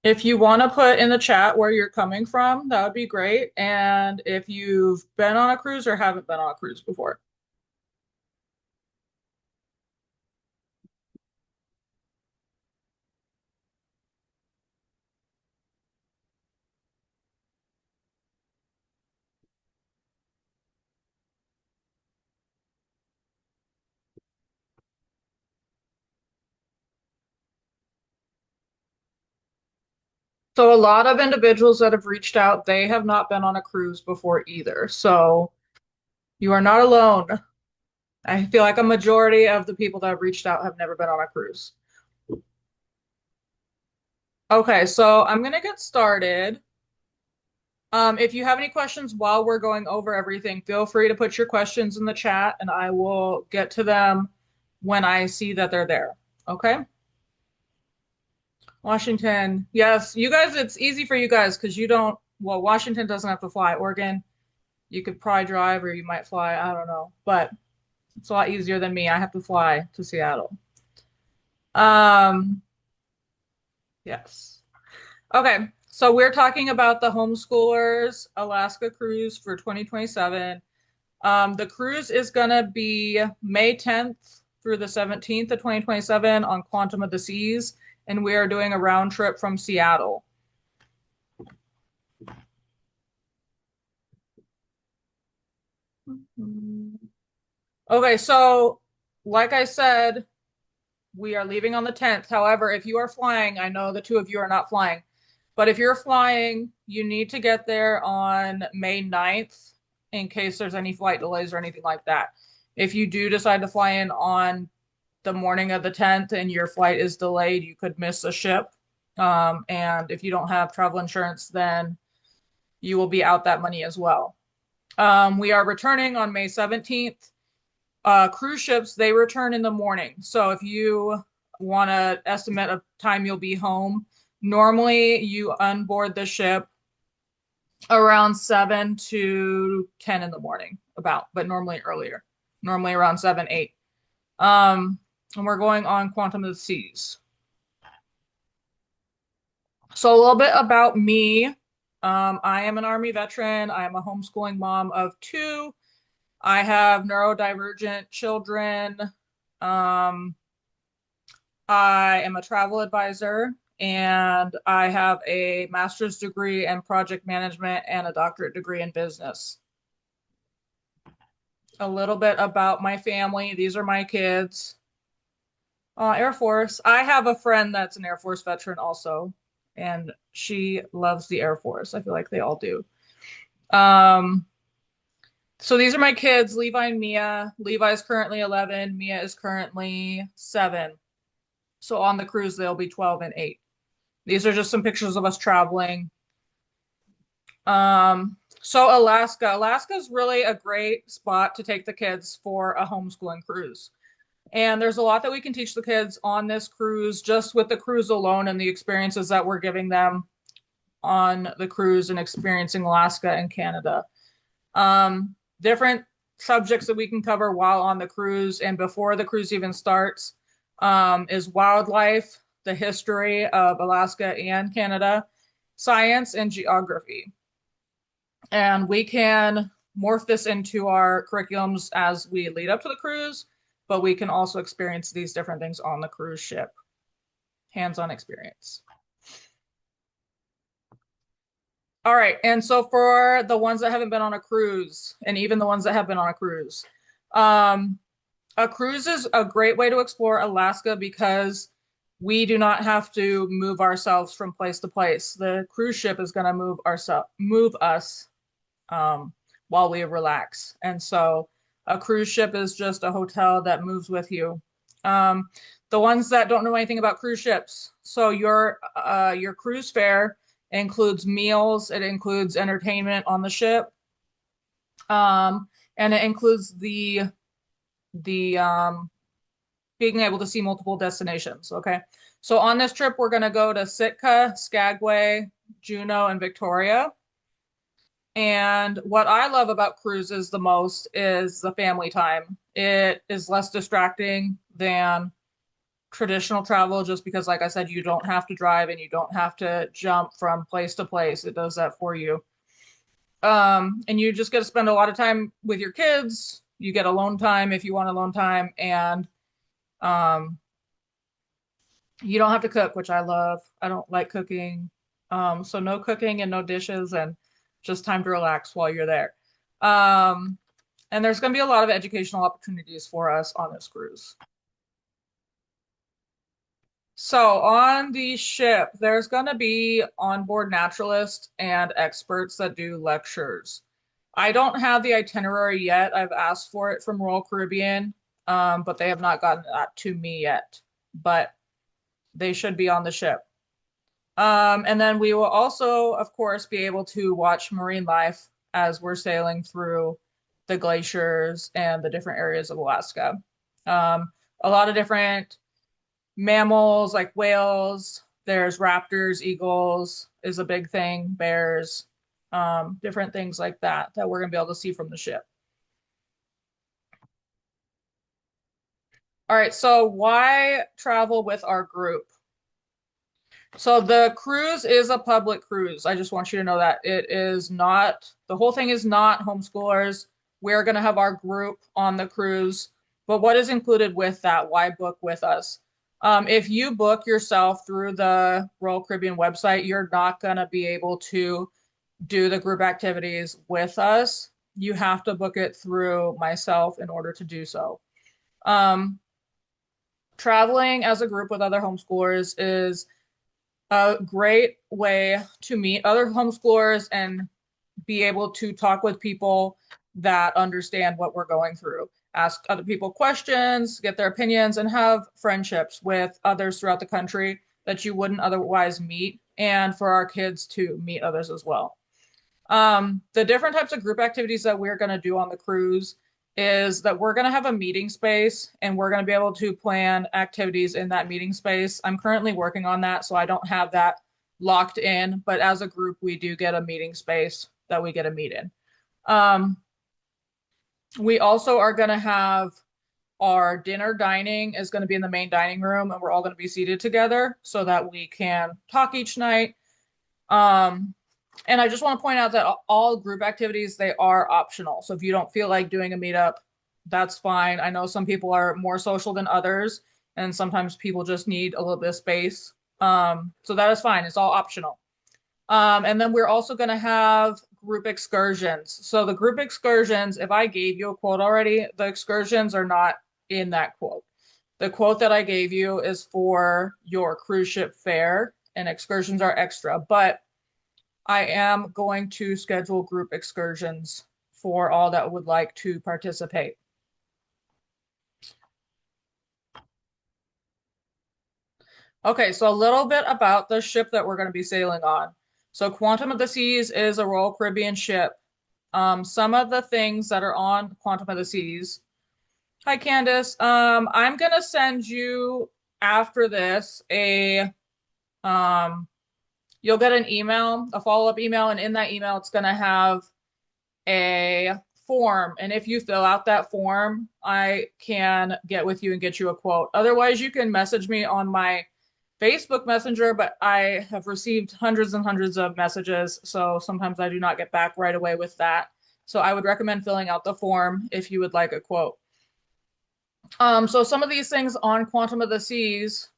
If you want to put in the chat where you're coming from, that would be great. And if you've been on a cruise or haven't been on a cruise before. So a lot of individuals that have reached out, they have not been on a cruise before either. So you are not alone. I feel like a majority of the people that have reached out have never been on a cruise. Okay, so I'm gonna get started. If you have any questions while we're going over everything, feel free to put your questions in the chat and I will get to them when I see that they're there. Okay? Washington. Yes, you guys, it's easy for you guys because you don't, well, Washington doesn't have to fly. Oregon, you could probably drive or you might fly. I don't know. But it's a lot easier than me. I have to fly to Seattle. Um, yes. Okay. So we're talking about the Homeschoolers Alaska cruise for 2027. The cruise is going to be May 10th through the 17th of 2027 on Quantum of the Seas, and we are doing a round trip from Seattle. Okay, so like I said, we are leaving on the 10th. However, if you are flying, I know the two of you are not flying, but if you're flying, you need to get there on May 9th in case there's any flight delays or anything like that. If you do decide to fly in on the morning of the 10th and your flight is delayed, you could miss a ship. And if you don't have travel insurance, then you will be out that money as well. We are returning on May 17th. Cruise ships, they return in the morning. So if you want to estimate a time you'll be home, normally you unboard the ship around 7 to 10 in the morning, about, but normally earlier, normally around 7, 8. And we're going on Quantum of the Seas. So a little bit about me. I am an Army veteran. I am a homeschooling mom of two. I have neurodivergent children. Um, I am a travel advisor and I have a master's degree in project management and a doctorate degree in business. A little bit about my family. These are my kids. Air Force. I have a friend that's an Air Force veteran also, and she loves the Air Force. I feel like they all do. Um, so these are my kids, Levi and Mia. Levi is currently 11, Mia is currently 7. So on the cruise, they'll be 12 and 8. These are just some pictures of us traveling. So Alaska. Alaska is really a great spot to take the kids for a homeschooling cruise. And there's a lot that we can teach the kids on this cruise, just with the cruise alone and the experiences that we're giving them on the cruise and experiencing Alaska and Canada. Different subjects that we can cover while on the cruise and before the cruise even starts is wildlife, the history of Alaska and Canada, science, and geography. And we can morph this into our curriculums as we lead up to the cruise, but we can also experience these different things on the cruise ship. Hands-on experience. All right, and so for the ones that haven't been on a cruise, and even the ones that have been on a cruise, um, a cruise is a great way to explore Alaska because we do not have to move ourselves from place to place. The cruise ship is going to move us um, while we relax. And so a cruise ship is just a hotel that moves with you. Um, the ones that don't know anything about cruise ships, so your cruise fare includes meals, it includes entertainment on the ship, and it includes the being able to see multiple destinations. Okay, so on this trip we're going to go to Sitka, Skagway, Juneau, and Victoria. And what I love about cruises the most is the family time. It is less distracting than traditional travel just because, like I said, you don't have to drive and you don't have to jump from place to place. It does that for you. And you just get to spend a lot of time with your kids. You get alone time if you want alone time, and um, you don't have to cook, which I love. I don't like cooking. So no cooking and no dishes and just time to relax while you're there. Um, and there's going to be a lot of educational opportunities for us on this cruise. So on the ship, there's going to be onboard naturalists and experts that do lectures. I don't have the itinerary yet. I've asked for it from Royal Caribbean, but they have not gotten that to me yet. But they should be on the ship. And then we will also, of course, be able to watch marine life as we're sailing through the glaciers and the different areas of Alaska. A lot of different mammals like whales. There's raptors, eagles is a big thing, bears, different things like that that we're going to be able to see from the ship. All right, so why travel with our group? So the cruise is a public cruise. I just want you to know that it is not, the whole thing is not homeschoolers. We're going to have our group on the cruise. But what is included with that? Why book with us? If you book yourself through the Royal Caribbean website, you're not going to be able to do the group activities with us. You have to book it through myself in order to do so. Um, Traveling as a group with other homeschoolers is a great way to meet other homeschoolers and be able to talk with people that understand what we're going through. Ask other people questions, get their opinions, and have friendships with others throughout the country that you wouldn't otherwise meet, and for our kids to meet others as well. The different types of group activities that we're going to do on the cruise is that we're going to have a meeting space and we're going to be able to plan activities in that meeting space. I'm currently working on that, so I don't have that locked in, but as a group, we do get a meeting space that we get to meet in. Um, we also are going to have our dinner dining is going to be in the main dining room, and we're all going to be seated together so that we can talk each night. Um, and I just want to point out that all group activities, they are optional. So if you don't feel like doing a meetup, that's fine. I know some people are more social than others, and sometimes people just need a little bit of space. So that is fine. It's all optional. And then we're also going to have group excursions. So the group excursions, if I gave you a quote already, the excursions are not in that quote. The quote that I gave you is for your cruise ship fare, and excursions are extra. But I am going to schedule group excursions for all that would like to participate. Okay, so a little bit about the ship that we're going to be sailing on. So Quantum of the Seas is a Royal Caribbean ship. Some of the things that are on Quantum of the Seas. Hi, Candace. I'm gonna send you after this a um, you'll get an email, a follow-up email, and in that email, it's gonna have a form. And if you fill out that form, I can get with you and get you a quote. Otherwise, you can message me on my Facebook Messenger, but I have received hundreds and hundreds of messages, so sometimes I do not get back right away with that. So I would recommend filling out the form if you would like a quote. So some of these things on Quantum of the Seas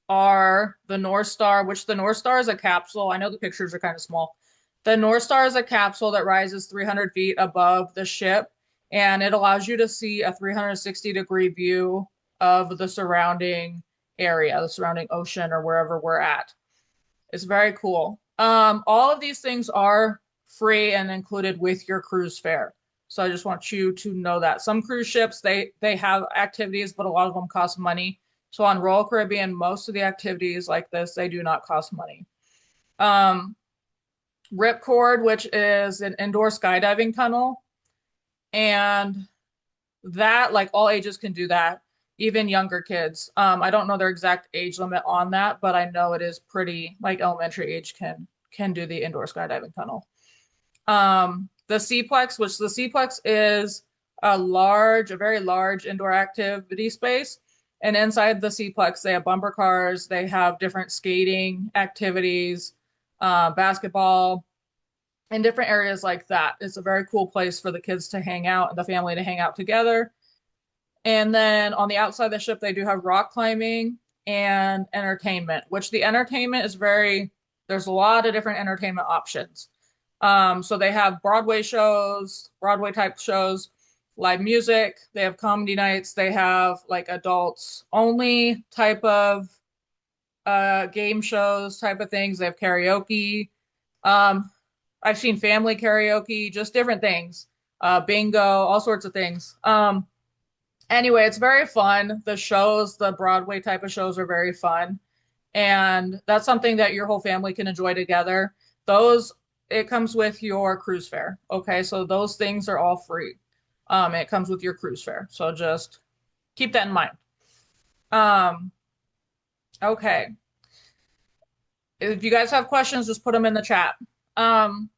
are the North Star, which the North Star is a capsule. I know the pictures are kind of small. The North Star is a capsule that rises 300 feet above the ship, and it allows you to see a 360-degree view of the surrounding area, the surrounding ocean, or wherever we're at. It's very cool. All of these things are free and included with your cruise fare. So I just want you to know that some cruise ships they have activities, but a lot of them cost money. So on Royal Caribbean, most of the activities like this they do not cost money. Um, Ripcord, which is an indoor skydiving tunnel, and that like all ages can do that, even younger kids. I don't know their exact age limit on that, but I know it is pretty like elementary age can do the indoor skydiving tunnel. The Seaplex, which the Seaplex is a very large indoor activity space. And inside the Cplex, they have bumper cars, they have different skating activities, basketball, and different areas like that. It's a very cool place for the kids to hang out and the family to hang out together. And then on the outside of the ship, they do have rock climbing and entertainment, which the entertainment is there's a lot of different entertainment options. So they have Broadway shows, Broadway type shows, live music, they have comedy nights, they have like adults only type of game shows type of things. They have karaoke. Um, I've seen family karaoke, just different things. Bingo, all sorts of things. Anyway, it's very fun. The shows, the Broadway type of shows are very fun. And that's something that your whole family can enjoy together. Those, it comes with your cruise fare. Okay, so those things are all free. It comes with your cruise fare. So just keep that in mind. Um, okay. If you guys have questions, just put them in the chat. Um,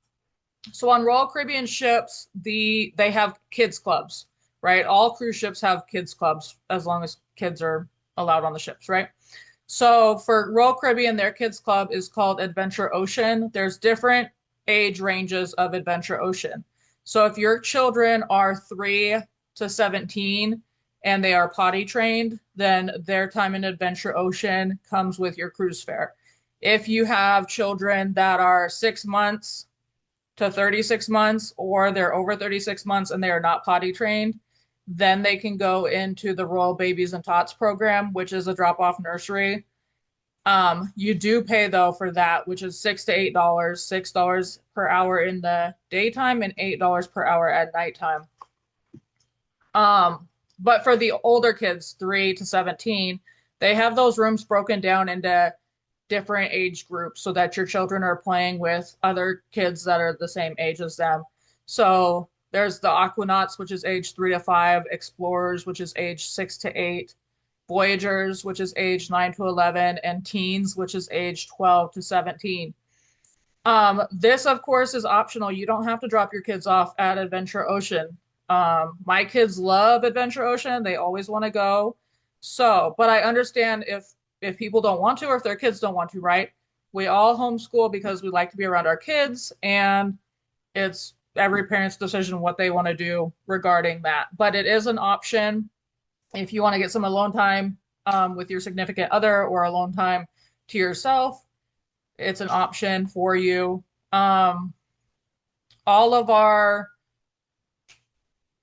so on Royal Caribbean ships, they have kids clubs, right? All cruise ships have kids clubs as long as kids are allowed on the ships, right? So for Royal Caribbean, their kids club is called Adventure Ocean. There's different age ranges of Adventure Ocean. So if your children are 3 to 17 and they are potty trained, then their time in Adventure Ocean comes with your cruise fare. If you have children that are 6 months to 36 months, or they're over 36 months and they are not potty trained, then they can go into the Royal Babies and Tots program, which is a drop-off nursery. You do pay though for that, which is $6 to $8, $6 per hour in the daytime and $8 per hour at nighttime. But for the older kids, 3 to 17, they have those rooms broken down into different age groups so that your children are playing with other kids that are the same age as them. So there's the Aquanauts, which is age 3 to 5, Explorers, which is age 6 to 8, Voyagers, which is age 9 to 11, and Teens, which is age 12 to 17. This, of course, is optional. You don't have to drop your kids off at Adventure Ocean. My kids love Adventure Ocean. They always want to go. So, but I understand if people don't want to or if their kids don't want to, right? We all homeschool because we like to be around our kids, and it's every parent's decision what they want to do regarding that. But it is an option if you want to get some alone time with your significant other or alone time to yourself. It's an option for you. All of our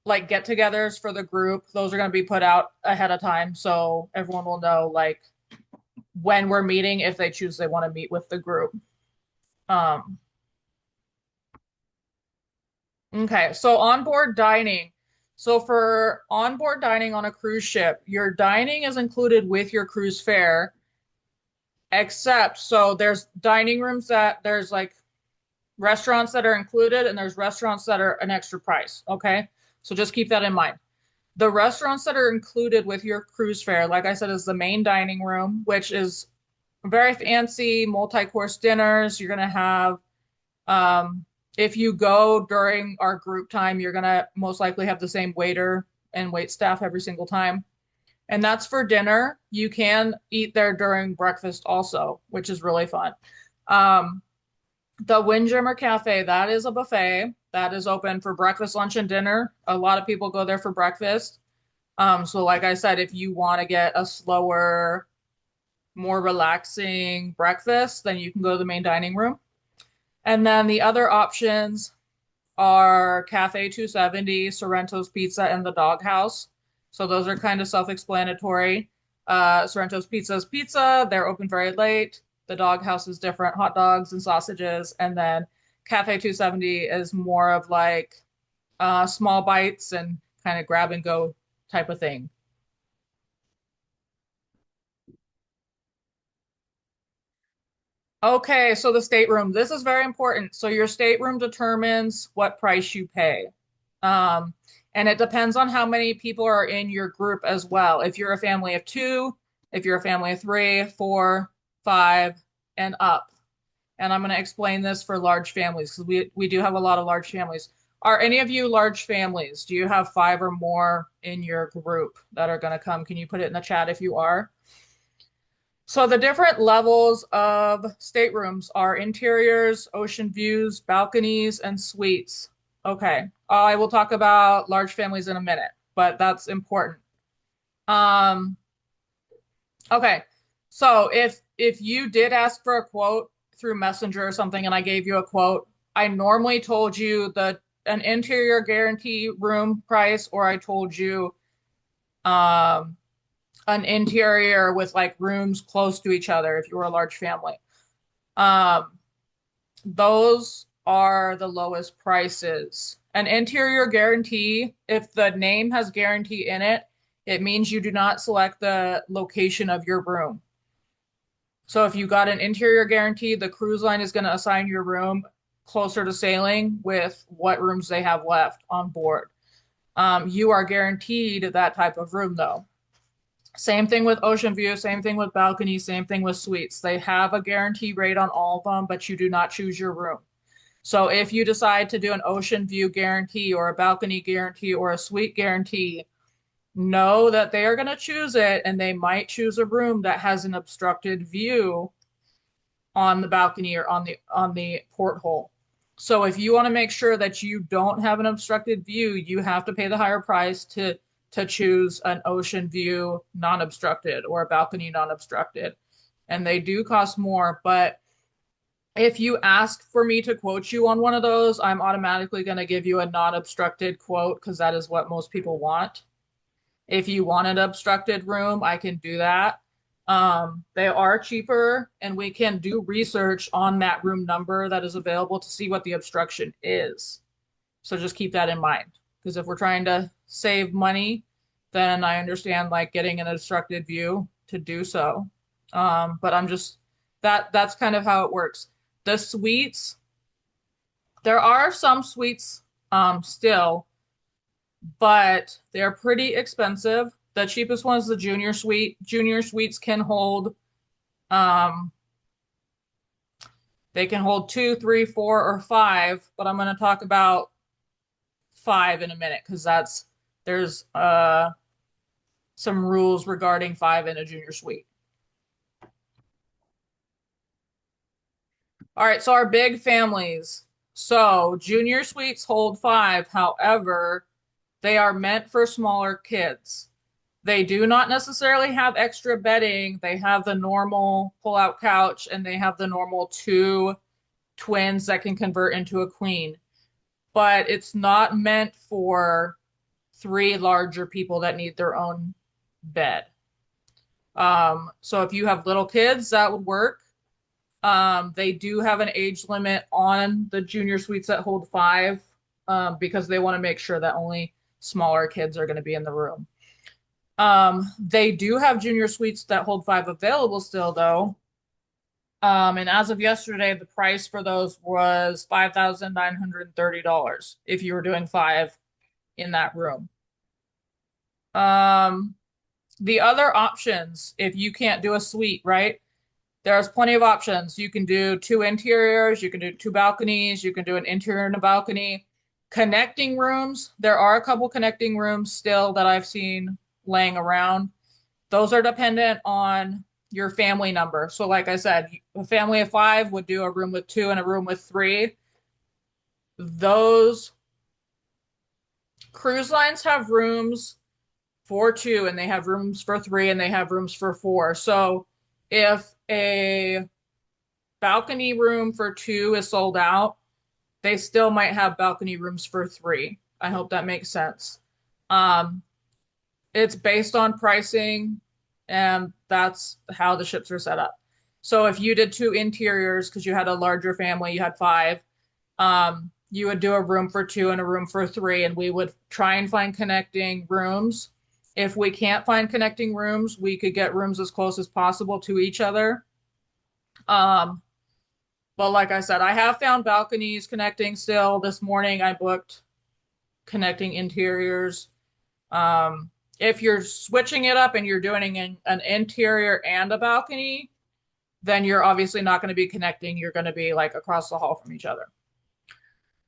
like get-togethers for the group, those are going to be put out ahead of time, so everyone will know like when we're meeting if they choose they want to meet with the group. Um, okay, so onboard dining. So for onboard dining on a cruise ship, your dining is included with your cruise fare, except so there's dining rooms that there's like restaurants that are included and there's restaurants that are an extra price. Okay, so just keep that in mind. The restaurants that are included with your cruise fare, like I said, is the main dining room, which is very fancy multi-course dinners. You're going to have, if you go during our group time, you're going to most likely have the same waiter and wait staff every single time. And that's for dinner. You can eat there during breakfast also, which is really fun. The Windjammer Cafe, that is a buffet that is open for breakfast, lunch, and dinner. A lot of people go there for breakfast. So like I said, if you want to get a slower, more relaxing breakfast, then you can go to the main dining room. And then the other options are Cafe 270, Sorrento's Pizza, and the Doghouse. So those are kind of self-explanatory. Sorrento's Pizza is pizza. They're open very late. The Doghouse is different, hot dogs and sausages. And then Cafe 270 is more of like small bites and kind of grab and go type of thing. Okay, so the stateroom. This is very important. So your stateroom determines what price you pay. Um, and it depends on how many people are in your group as well. If you're a family of two, if you're a family of 3, 4, 5, and up. And I'm going to explain this for large families because we do have a lot of large families. Are any of you large families? Do you have five or more in your group that are going to come? Can you put it in the chat if you are? So the different levels of staterooms are interiors, ocean views, balconies, and suites. Okay, I will talk about large families in a minute, but that's important. Um, okay, so if you did ask for a quote through Messenger or something and I gave you a quote, I normally told you the an interior guarantee room price, or I told you um an interior with like rooms close to each other if you were a large family. Um, those are the lowest prices. An interior guarantee, if the name has guarantee in it, it means you do not select the location of your room. So if you got an interior guarantee, the cruise line is going to assign your room closer to sailing with what rooms they have left on board. You are guaranteed that type of room though. Same thing with ocean view, same thing with balcony, same thing with suites. They have a guarantee rate on all of them, but you do not choose your room. So if you decide to do an ocean view guarantee or a balcony guarantee or a suite guarantee, know that they are going to choose it and they might choose a room that has an obstructed view on the balcony or on the porthole. So if you want to make sure that you don't have an obstructed view, you have to pay the higher price to choose an ocean view non-obstructed or a balcony non-obstructed. And they do cost more, but if you ask for me to quote you on one of those, I'm automatically going to give you a non-obstructed quote because that is what most people want. If you want an obstructed room, I can do that. They are cheaper, and we can do research on that room number that is available to see what the obstruction is. So just keep that in mind. Because if we're trying to save money, then I understand like getting an obstructed view to do so. But I'm just that's kind of how it works. The suites, there are some suites still, but they're pretty expensive. The cheapest one is the junior suite. Junior suites can hold um they can hold two, three, four, or five, but I'm going to talk about five in a minute because there's some rules regarding five in a junior suite. All right, so our big families. So junior suites hold five. However, they are meant for smaller kids. They do not necessarily have extra bedding. They have the normal pull-out couch and they have the normal two twins that can convert into a queen. But it's not meant for three larger people that need their own bed. So if you have little kids, that would work. They do have an age limit on the junior suites that hold five, because they want to make sure that only smaller kids are going to be in the room. They do have junior suites that hold five available still, though. And as of yesterday, the price for those was $5,930 if you were doing five in that room. Um, the other options, if you can't do a suite, right? There's plenty of options. You can do two interiors, you can do two balconies, you can do an interior and a balcony. Connecting rooms, there are a couple connecting rooms still that I've seen laying around. Those are dependent on your family number. So like I said, a family of five would do a room with two and a room with three. Those cruise lines have rooms for two and they have rooms for three and they have rooms for four. So if a balcony room for two is sold out, they still might have balcony rooms for three. I hope that makes sense. Um, it's based on pricing, and that's how the ships are set up. So if you did two interiors because you had a larger family, you had five, you would do a room for two and a room for three, and we would try and find connecting rooms. If we can't find connecting rooms, we could get rooms as close as possible to each other. But like I said, I have found balconies connecting still. This morning I booked connecting interiors. If you're switching it up and you're doing an interior and a balcony, then you're obviously not going to be connecting. You're going to be like across the hall from each other.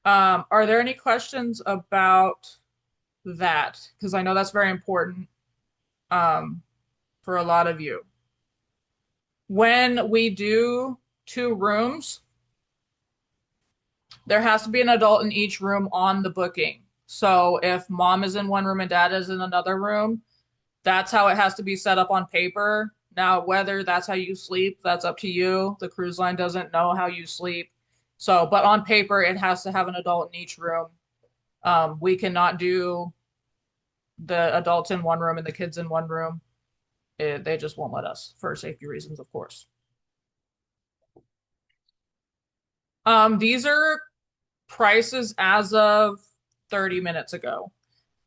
Are there any questions about that? Because I know that's very important um, for a lot of you. When we do 2 rooms, there has to be an adult in each room on the booking. So if mom is in one room and dad is in another room, that's how it has to be set up on paper. Now, whether that's how you sleep, that's up to you. The cruise line doesn't know how you sleep. So, but on paper, it has to have an adult in each room. We cannot do the adults in one room and the kids in one room. They just won't let us for safety reasons, of course. These are prices as of 30 minutes ago.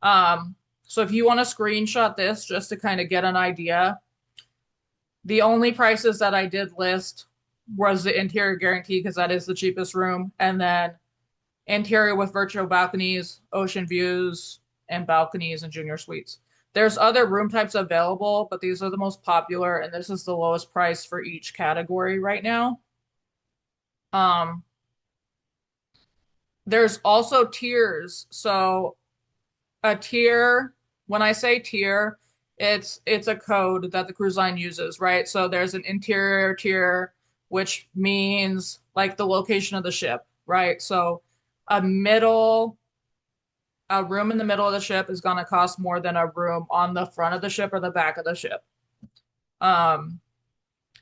Um, so if you want to screenshot this just to kind of get an idea, the only prices that I did list was the interior guarantee because that is the cheapest room, and then interior with virtual balconies, ocean views, and balconies and junior suites. There's other room types available, but these are the most popular, and this is the lowest price for each category right now. Um, there's also tiers. So a tier, when I say tier, it's a code that the cruise line uses, right? So there's an interior tier, which means like the location of the ship, right? So a middle a room in the middle of the ship is going to cost more than a room on the front of the ship or the back of the ship. Um,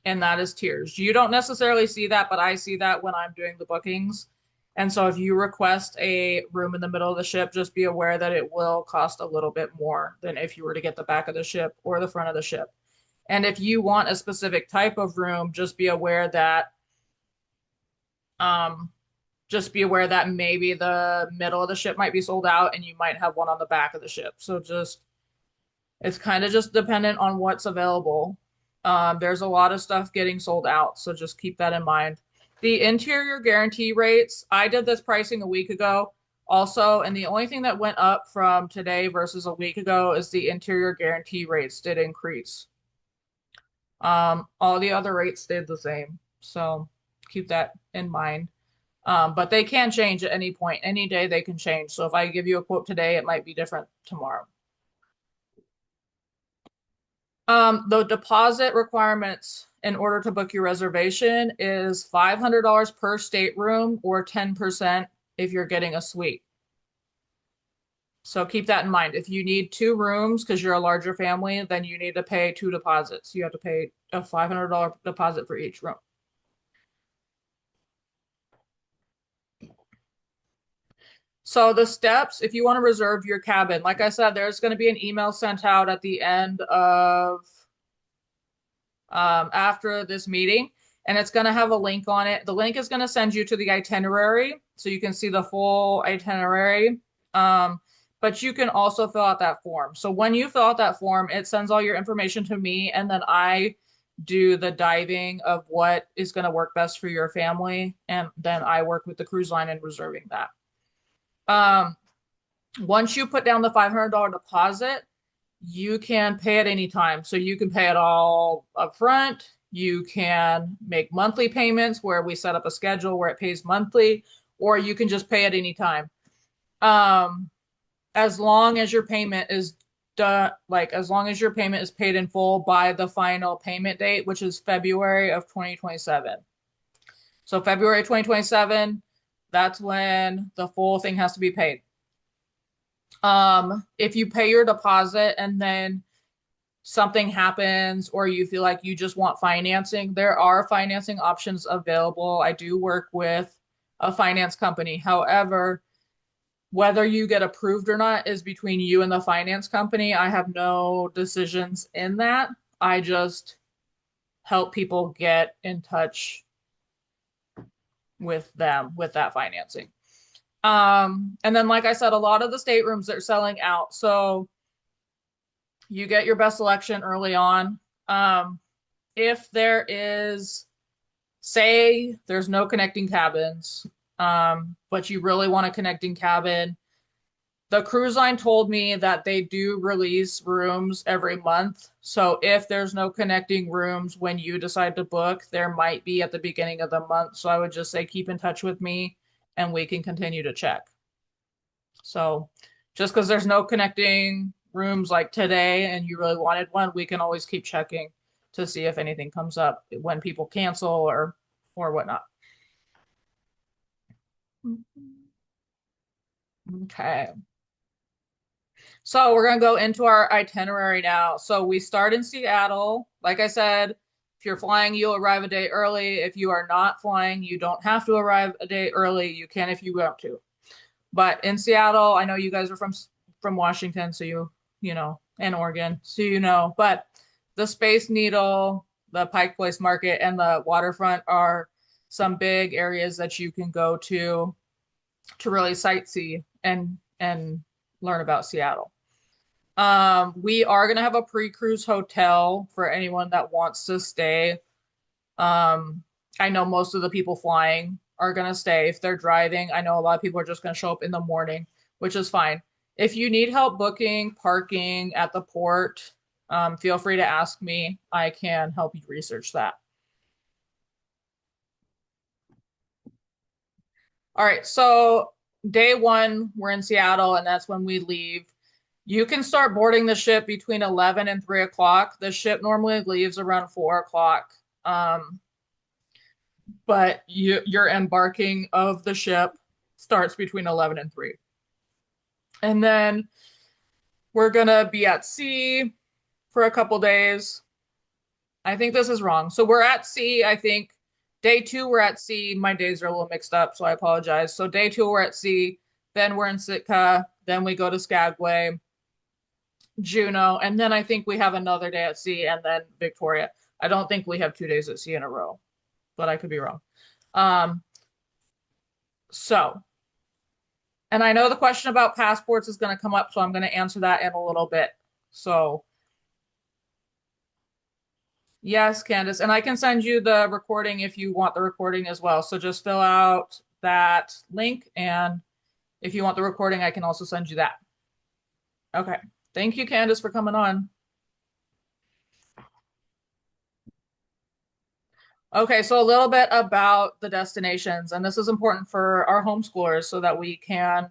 and that is tiers. You don't necessarily see that, but I see that when I'm doing the bookings. And so if you request a room in the middle of the ship, just be aware that it will cost a little bit more than if you were to get the back of the ship or the front of the ship. And if you want a specific type of room, um, just be aware that maybe the middle of the ship might be sold out and you might have one on the back of the ship. So just it's kind of just dependent on what's available. There's a lot of stuff getting sold out, so just keep that in mind. The interior guarantee rates, I did this pricing a week ago also, and the only thing that went up from today versus a week ago is the interior guarantee rates did increase. All the other rates stayed the same, so keep that in mind. But they can change at any point. Any day they can change. So if I give you a quote today, it might be different tomorrow. The deposit requirements in order to book your reservation is $500 per stateroom or 10% if you're getting a suite. So keep that in mind. If you need 2 rooms because you're a larger family, then you need to pay 2 deposits. You have to pay a $500 deposit for each room. So the steps, if you want to reserve your cabin, like I said, there's going to be an email sent out at the end of after this meeting, and it's going to have a link on it. The link is going to send you to the itinerary so you can see the full itinerary. But you can also fill out that form. So when you fill out that form, it sends all your information to me, and then I do the diving of what is going to work best for your family. And then I work with the cruise line in reserving that. Um, Once you put down the $500 deposit, you can pay at any time. So you can pay it all up front. You can make monthly payments where we set up a schedule where it pays monthly, or you can just pay at any time. Um, as long as your payment is done, like as long as your payment is paid in full by the final payment date, which is February of 2027. So February 2027, that's when the full thing has to be paid. If you pay your deposit and then something happens or you feel like you just want financing, there are financing options available. I do work with a finance company. However, whether you get approved or not is between you and the finance company. I have no decisions in that. I just help people get in touch with them with that financing. And then, like I said, a lot of the staterooms are selling out. So you get your best selection early on. If there is, say, there's no connecting cabins, but you really want a connecting cabin, the cruise line told me that they do release rooms every month. So if there's no connecting rooms when you decide to book, there might be at the beginning of the month. So I would just say keep in touch with me and we can continue to check. So just because there's no connecting rooms like today and you really wanted one, we can always keep checking to see if anything comes up when people cancel or whatnot. Okay. So we're gonna go into our itinerary now. So we start in Seattle. Like I said, if you're flying, you'll arrive a day early. If you are not flying, you don't have to arrive a day early. You can if you want to. But in Seattle, I know you guys are from Washington, so you know, and Oregon, so you know. But the Space Needle, the Pike Place Market, and the waterfront are some big areas that you can go to really sightsee and learn about Seattle. We are gonna have a pre-cruise hotel for anyone that wants to stay. I know most of the people flying are gonna stay. If they're driving, I know a lot of people are just gonna show up in the morning, which is fine. If you need help booking parking at the port, feel free to ask me. I can help you research that. All right, so day one, we're in Seattle, and that's when we leave. You can start boarding the ship between 11 and 3 o'clock. The ship normally leaves around 4 o'clock. But your embarking of the ship starts between 11 and 3. And then we're gonna be at sea for a couple days. I think this is wrong. So we're at sea, I think day two we're at sea. My days are a little mixed up, so I apologize. So day two we're at sea, then we're in Sitka, then we go to Skagway, Juneau, and then I think we have another day at sea and then Victoria. I don't think we have 2 days at sea in a row, but I could be wrong. Um, so, and I know the question about passports is going to come up, so I'm going to answer that in a little bit. So, yes, Candace, and I can send you the recording if you want the recording as well. So just fill out that link, and if you want the recording, I can also send you that. Okay. Thank you, Candace, for coming on. Okay, so a little bit about the destinations, and this is important for our homeschoolers so that we can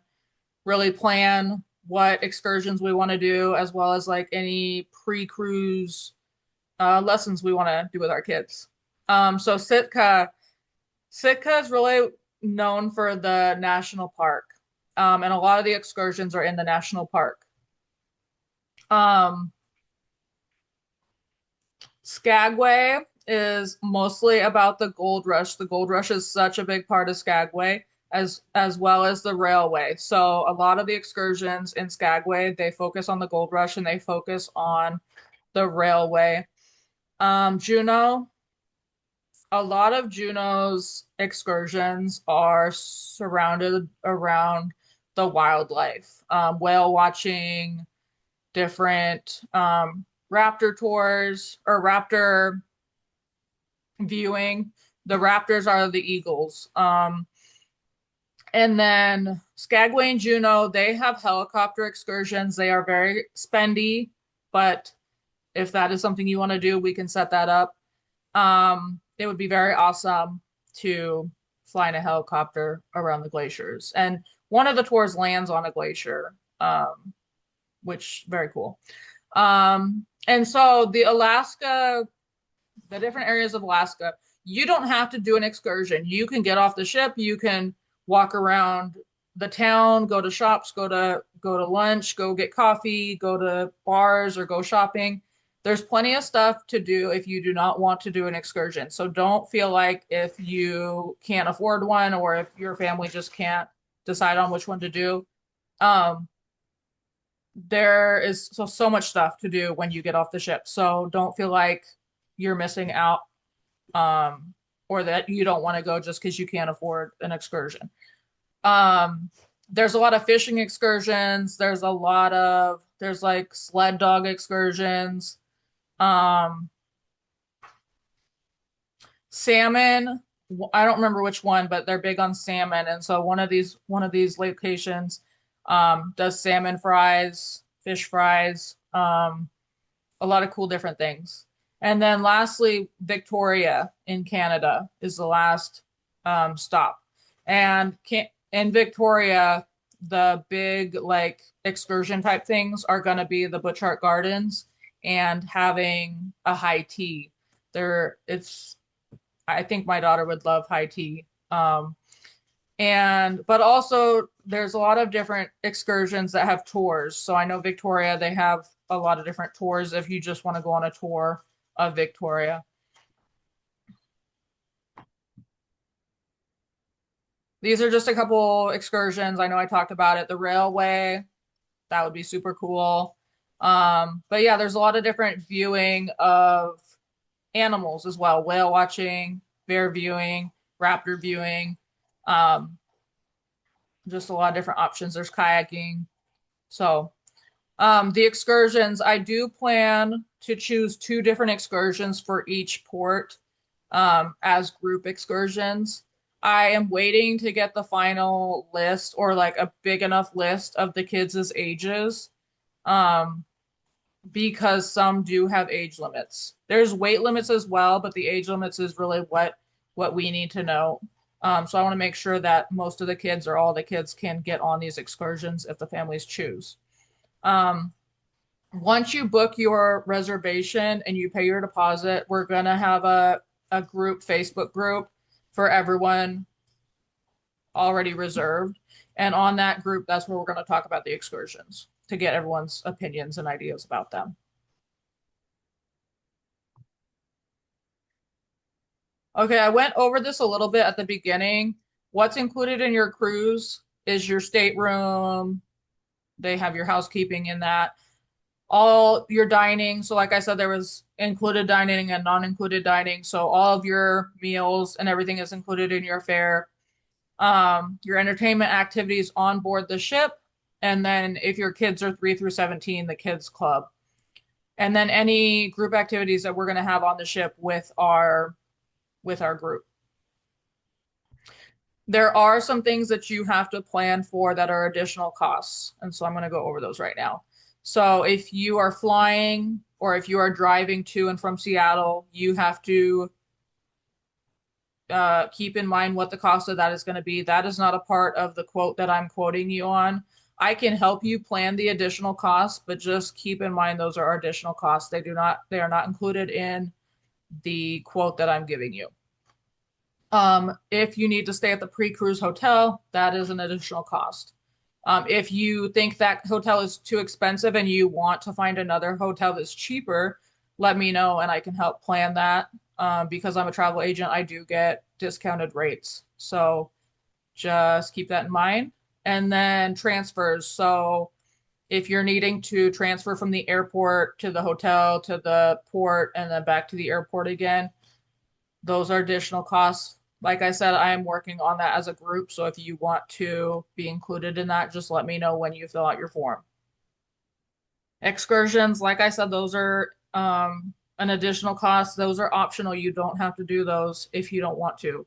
really plan what excursions we want to do, as well as like any pre-cruise lessons we want to do with our kids. So Sitka is really known for the national park, and a lot of the excursions are in the national park. Um, Skagway is mostly about the gold rush. The gold rush is such a big part of Skagway, as well as the railway. So a lot of the excursions in Skagway, they focus on the gold rush and they focus on the railway. Juneau, a lot of Juneau's excursions are surrounded around the wildlife, whale watching, different raptor tours or raptor viewing. The raptors are the eagles. And then Skagway and Juneau, they have helicopter excursions. They are very spendy, but if that is something you want to do, we can set that up. It would be very awesome to fly in a helicopter around the glaciers. And one of the tours lands on a glacier, which very cool. And so the different areas of Alaska, you don't have to do an excursion. You can get off the ship, you can walk around the town, go to shops, go to lunch, go get coffee, go to bars or go shopping. There's plenty of stuff to do if you do not want to do an excursion. So don't feel like if you can't afford one or if your family just can't decide on which one to do. Um, there is so much stuff to do when you get off the ship. So don't feel like you're missing out, or that you don't want to go just because you can't afford an excursion. Um, there's a lot of fishing excursions. There's like sled dog excursions. Um, Salmon, I don't remember which one, but they're big on salmon. And so one of these locations does salmon fries, fish fries, a lot of cool different things. And then lastly, Victoria in Canada is the last stop. And in Victoria, the big like excursion type things are going to be the Butchart Gardens and having a high tea. It's I think my daughter would love high tea. And but also there's a lot of different excursions that have tours. So I know Victoria, they have a lot of different tours if you just want to go on a tour of Victoria. These are just a couple excursions. I know I talked about it. The railway, that would be super cool. But yeah, there's a lot of different viewing of animals as well. Whale watching, bear viewing, raptor viewing, um, just a lot of different options. There's kayaking. So the excursions, I do plan to choose two different excursions for each port as group excursions. I am waiting to get the final list or like a big enough list of the kids' ages um, because some do have age limits. There's weight limits as well, but the age limits is really what we need to know. So I want to make sure that most of the kids or all the kids can get on these excursions if the families choose. Um, Once you book your reservation and you pay your deposit, we're gonna have a group, Facebook group for everyone already reserved. And on that group, that's where we're gonna talk about the excursions to get everyone's opinions and ideas about them. Okay, I went over this a little bit at the beginning. What's included in your cruise is your stateroom. They have your housekeeping in that. All your dining. So, like I said, there was included dining and non-included dining. So, all of your meals and everything is included in your fare. Your entertainment activities on board the ship, and then if your kids are 3 through 17, the kids club, and then any group activities that we're going to have on the ship with our group. There are some things that you have to plan for that are additional costs. And so I'm going to go over those right now. So if you are flying or if you are driving to and from Seattle, you have to keep in mind what the cost of that is going to be. That is not a part of the quote that I'm quoting you on. I can help you plan the additional costs, but just keep in mind those are additional costs. They are not included in the quote that I'm giving you. If you need to stay at the pre-cruise hotel, that is an additional cost. If you think that hotel is too expensive and you want to find another hotel that's cheaper, let me know and I can help plan that. Because I'm a travel agent, I do get discounted rates. So just keep that in mind. And then transfers. So if you're needing to transfer from the airport to the hotel to the port and then back to the airport again, those are additional costs. Like I said, I am working on that as a group. So if you want to be included in that, just let me know when you fill out your form. Excursions, like I said, those are an additional cost. Those are optional. You don't have to do those if you don't want to.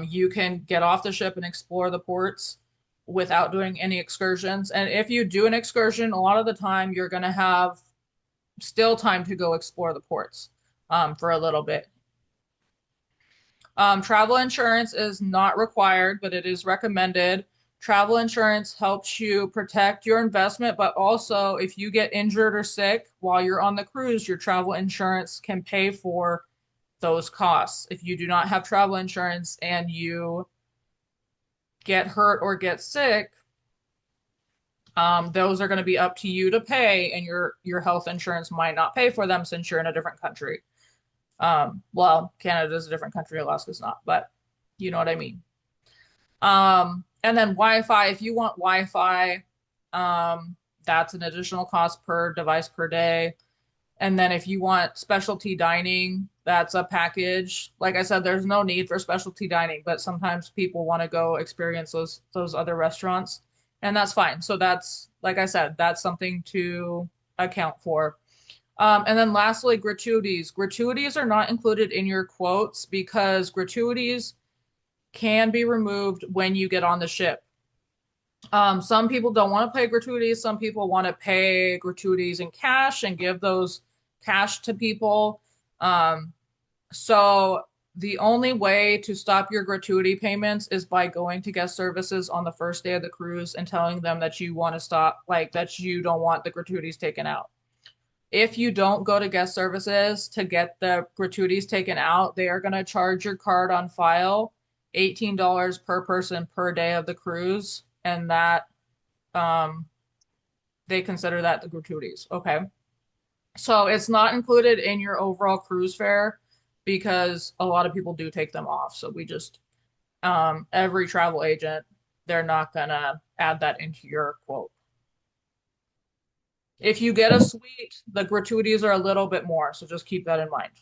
You can get off the ship and explore the ports without doing any excursions. And if you do an excursion, a lot of the time you're going to have still time to go explore the ports for a little bit. Travel insurance is not required, but it is recommended. Travel insurance helps you protect your investment, but also if you get injured or sick while you're on the cruise, your travel insurance can pay for those costs. If you do not have travel insurance and you get hurt or get sick, those are going to be up to you to pay, and your health insurance might not pay for them since you're in a different country. Well, Canada is a different country, Alaska's not, but you know what I mean. And then Wi-Fi, if you want Wi-Fi, that's an additional cost per device per day. And then if you want specialty dining, that's a package. Like I said, there's no need for specialty dining, but sometimes people want to go experience those other restaurants, and that's fine. So that's, like I said, that's something to account for. And then lastly, gratuities. Gratuities are not included in your quotes because gratuities can be removed when you get on the ship. Some people don't want to pay gratuities. Some people want to pay gratuities in cash and give those cash to people. So the only way to stop your gratuity payments is by going to guest services on the first day of the cruise and telling them that you want to stop, like that you don't want the gratuities taken out. If you don't go to guest services to get the gratuities taken out, they are going to charge your card on file $18 per person per day of the cruise, and that um, they consider that the gratuities. Okay. So it's not included in your overall cruise fare because a lot of people do take them off. So we just, every travel agent, they're not gonna add that into your quote. If you get a suite, the gratuities are a little bit more, so just keep that in mind.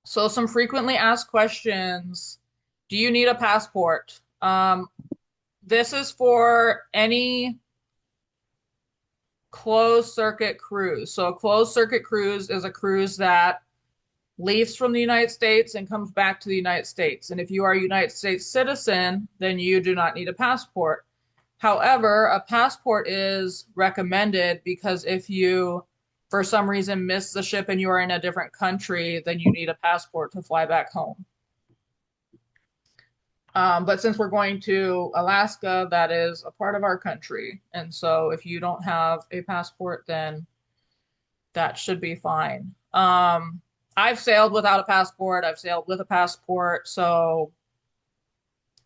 So some frequently asked questions. Do you need a passport? This is for any closed circuit cruise. So a closed circuit cruise is a cruise that leaves from the United States and comes back to the United States. And if you are a United States citizen, then you do not need a passport. However, a passport is recommended because if you, for some reason, miss the ship and you are in a different country, then you need a passport to fly back home. But since we're going to Alaska, that is a part of our country. And so if you don't have a passport, then that should be fine. I've sailed without a passport. I've sailed with a passport, so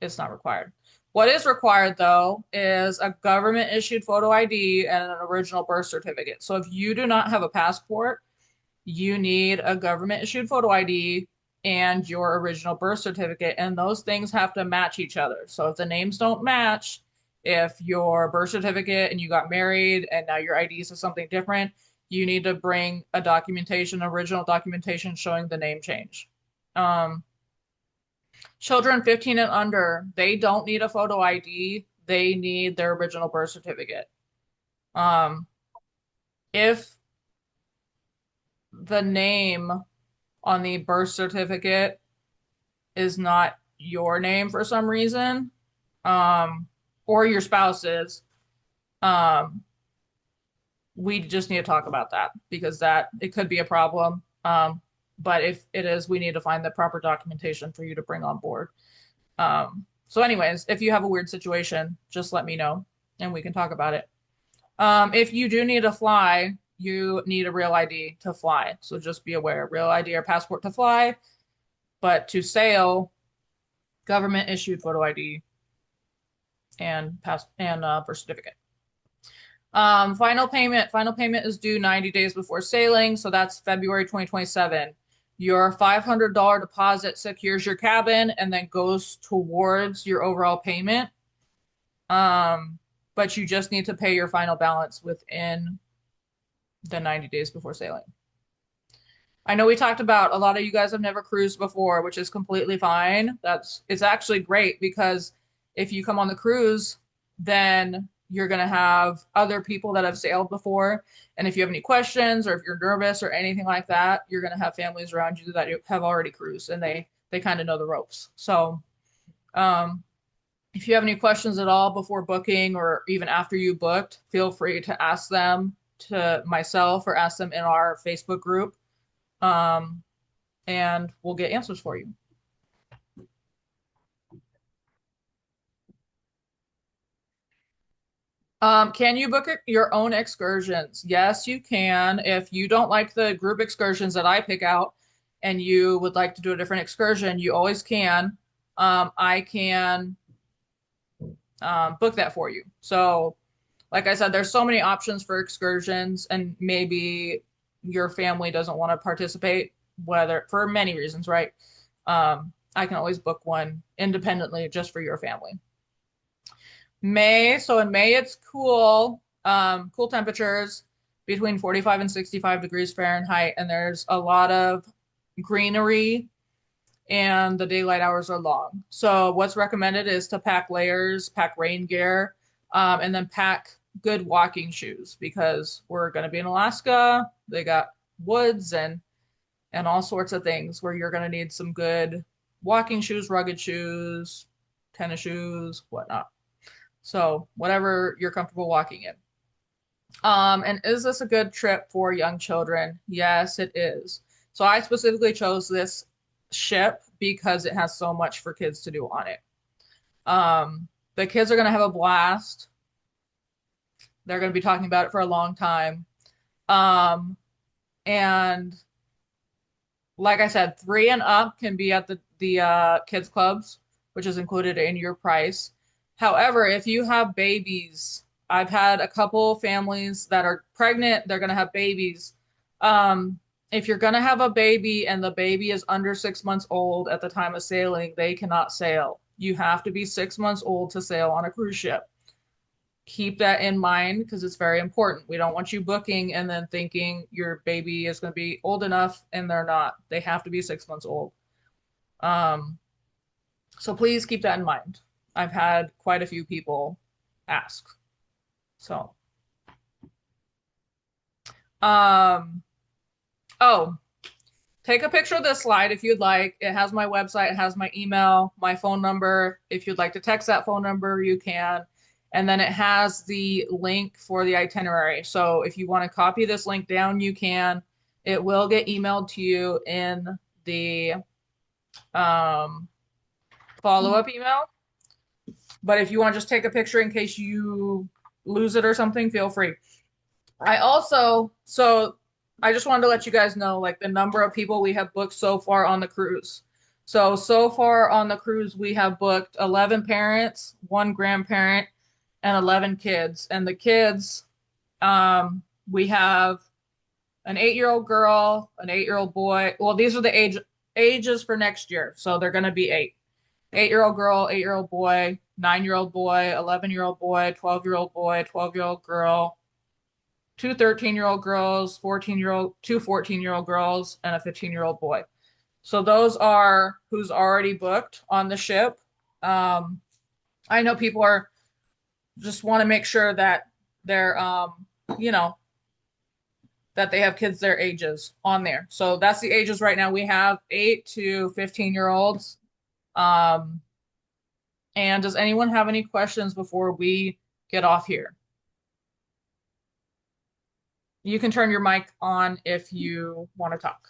it's not required. What is required, though, is a government issued photo ID and an original birth certificate. So if you do not have a passport, you need a government issued photo ID and your original birth certificate, and those things have to match each other. So if the names don't match, if your birth certificate and you got married and now your ID says something different, you need to bring a documentation, original documentation showing the name change. Children 15 and under, they don't need a photo ID. They need their original birth certificate. If the name on the birth certificate is not your name for some reason, or your spouse's, we just need to talk about that because that it could be a problem. But if it is, we need to find the proper documentation for you to bring on board. So anyways, if you have a weird situation, just let me know and we can talk about it. If you do need to fly, you need a real ID to fly. So just be aware, real ID or passport to fly, but to sail, government issued photo ID and birth certificate. Final payment is due 90 days before sailing, so that's February 2027. Your $500 deposit secures your cabin and then goes towards your overall payment. But you just need to pay your final balance within the 90 days before sailing. I know we talked about a lot of you guys have never cruised before, which is completely fine. It's actually great because if you come on the cruise, then you're going to have other people that have sailed before. And if you have any questions or if you're nervous or anything like that, you're going to have families around you that have already cruised and they kind of know the ropes. So, if you have any questions at all before booking or even after you booked, feel free to ask them to myself or ask them in our Facebook group. And we'll get answers for you. Can you book your own excursions? Yes, you can. If you don't like the group excursions that I pick out and you would like to do a different excursion, you always can. I can book that for you. So, like I said, there's so many options for excursions, and maybe your family doesn't want to participate, whether for many reasons, right? I can always book one independently just for your family. So in May it's cool, cool temperatures between 45 and 65 degrees Fahrenheit, and there's a lot of greenery and the daylight hours are long. So what's recommended is to pack layers, pack rain gear, and then pack good walking shoes because we're going to be in Alaska. They got woods and all sorts of things where you're going to need some good walking shoes, rugged shoes, tennis shoes, whatnot. So whatever you're comfortable walking in. And is this a good trip for young children? Yes, it is. So I specifically chose this ship because it has so much for kids to do on it. The kids are going to have a blast. They're going to be talking about it for a long time. Um, and like I said, three and up can be at the kids clubs, which is included in your price. However, if you have babies, I've had a couple families that are pregnant, they're going to have babies. If you're going to have a baby and the baby is under 6 months old at the time of sailing, they cannot sail. You have to be 6 months old to sail on a cruise ship. Keep that in mind because it's very important. We don't want you booking and then thinking your baby is going to be old enough and they're not. They have to be 6 months old. Um, so please keep that in mind. I've had quite a few people ask. So, um, oh, take a picture of this slide if you'd like. It has my website, it has my email, my phone number. If you'd like to text that phone number, you can. And then it has the link for the itinerary. So if you want to copy this link down, you can. It will get emailed to you in the um, follow-up email. But if you want to just take a picture in case you lose it or something, feel free. So I just wanted to let you guys know like the number of people we have booked so far on the cruise. So far on the cruise, we have booked 11 parents, one grandparent, and 11 kids. And the kids, we have an 8-year-old girl, an 8-year-old boy. Well, these are the ages for next year, so they're going to be eight. 8-year-old girl, 8-year-old boy, 9-year-old boy, 11-year-old boy, 12-year-old boy, 12-year-old girl, two 13-year-old girls, 14-year-old, two 14-year-old girls, and a 15-year-old boy. So those are who's already booked on the ship. I know people are just want to make sure that they're, you know, that they have kids their ages on there. So that's the ages right now. We have 8 to 15-year-olds. Um, and does anyone have any questions before we get off here? You can turn your mic on if you want to talk.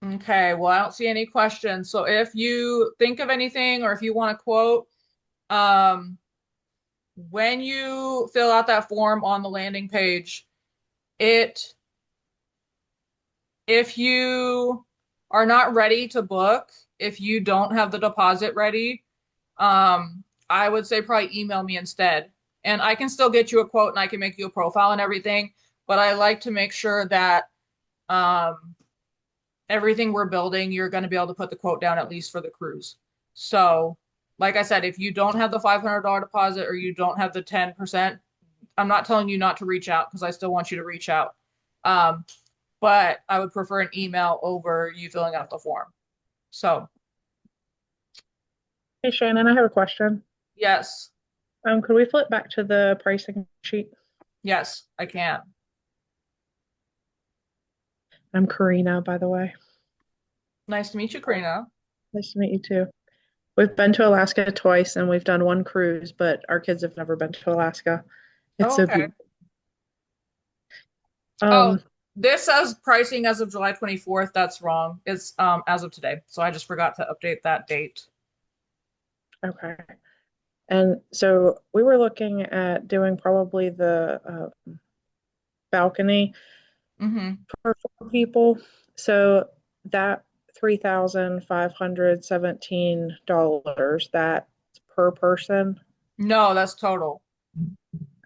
Okay, well, I don't see any questions. So if you think of anything or if you want to quote, um, when you fill out that form on the landing page, it if you are not ready to book, if you don't have the deposit ready, I would say probably email me instead. And I can still get you a quote and I can make you a profile and everything, but I like to make sure that um, everything we're building, you're going to be able to put the quote down at least for the cruise. So, like I said, if you don't have the $500 deposit or you don't have the 10%, I'm not telling you not to reach out because I still want you to reach out. Um, but I would prefer an email over you filling out the form. So, Hey Shannon, I have a question. yes, Could we flip back to the pricing sheet? yes, I can. I'm Karina, by the way. Nice to meet you, Karina. Nice to meet you too. We've been to Alaska twice and we've done one cruise, but our kids have never been to Alaska. It's Oh, so okay. beautiful. Oh, Um, this says pricing as of July 24th. That's wrong. It's as of today. So I just forgot to update that date. okay. And so we were looking at doing probably the balcony Mm-hmm. for 4 people. So that $3,517, that's per person. No, that's total.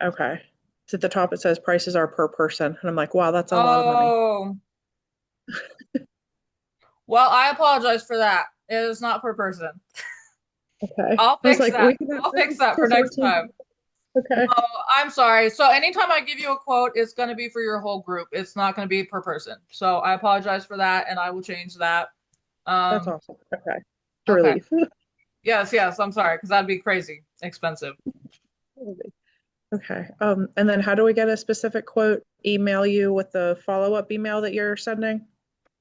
Okay. So at the top it says prices are per person. And I'm like, wow, that's a lot of money. Oh, well, I apologize for that. It is not per person. Okay. I'll I was fix like, that. we can I'll have fix that for for next 14 time. people. Okay. No, I'm sorry. So anytime I give you a quote, it's going to be for your whole group. It's not going to be per person. So I apologize for that, and I will change that. That's Um, awesome. Okay. To okay. relief. Yes, yes. I'm sorry because that'd be crazy expensive. Okay. And then how do we get a specific quote? Email you with the follow-up email that you're sending?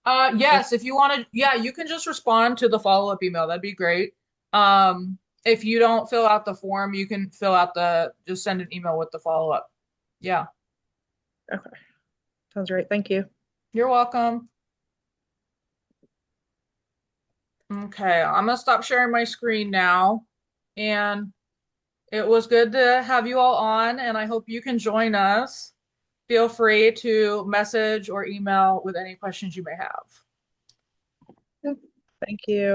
Yes, if you want to, yeah, you can just respond to the follow-up email. That'd be great. Um, if you don't fill out the form, you can fill out just send an email with the follow-up. Yeah, Okay, sounds great. Thank you. you're welcome. Okay, I'm gonna stop sharing my screen now. And it was good to have you all on, and I hope you can join us. Feel free to message or email with any questions you may have. Thank you.